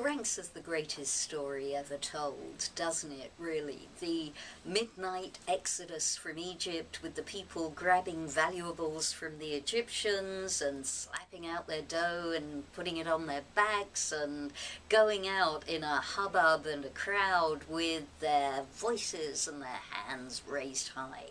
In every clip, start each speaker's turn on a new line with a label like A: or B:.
A: ranks as the greatest story ever told, doesn't it, really? The midnight exodus from Egypt with the people grabbing valuables from the Egyptians and slapping out their dough and putting it on their backs and going out in a hubbub and a crowd with their voices and their hands raised high.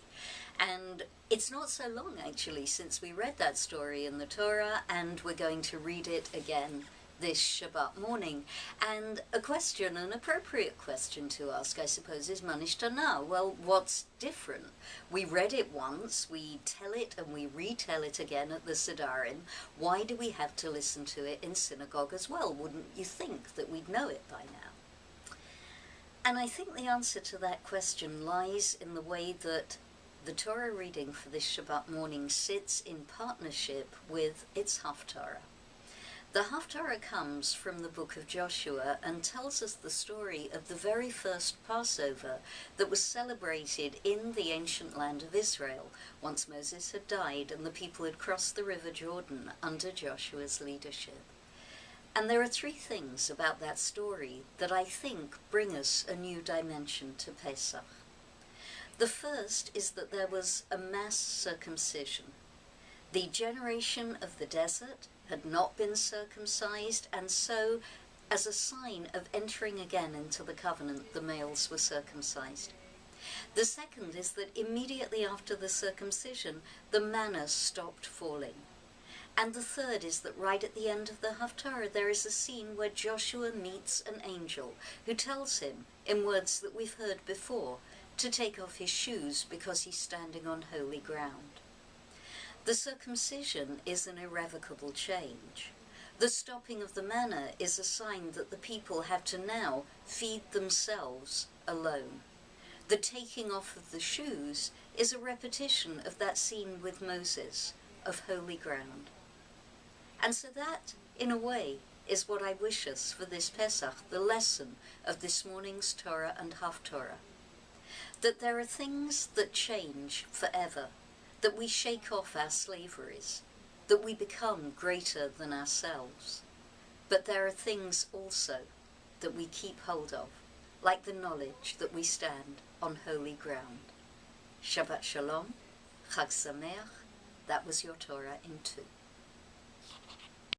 A: And it's not so long, actually, since we read that story in the Torah, and we're going to read it again this Shabbat morning. And a question, an appropriate question to ask, I suppose, is Manishtana. Well, what's different? We read it once, we tell it and we retell it again at the Sidarim. Why do we have to listen to it in synagogue as well? Wouldn't you think that we'd know it by now? And I think the answer to that question lies in the way that the Torah reading for this Shabbat morning sits in partnership with its Haftarah. The Haftarah comes from the book of Joshua and tells us the story of the very first Passover that was celebrated in the ancient land of Israel, once Moses had died and the people had crossed the river Jordan under Joshua's leadership. And there are three things about that story that I think bring us a new dimension to Pesach. The first is that there was a mass circumcision. The generation of the desert had not been circumcised, and so, as a sign of entering again into the covenant, the males were circumcised. The second is that immediately after the circumcision, the manna stopped falling. And the third is that right at the end of the Haftarah, there is a scene where Joshua meets an angel who tells him, in words that we've heard before, to take off his shoes because he's standing on holy ground. The circumcision is an irrevocable change. The stopping of the manna is a sign that the people have to now feed themselves alone. The taking off of the shoes is a repetition of that scene with Moses, of holy ground. And so that, in a way, is what I wish us for this Pesach, the lesson of this morning's Torah and Haftarah. That there are things that change forever, that we shake off our slaveries, that we become greater than ourselves. But there are things also that we keep hold of, like the knowledge that we stand on holy ground. Shabbat Shalom, Chag Sameach, that was your Torah in 2.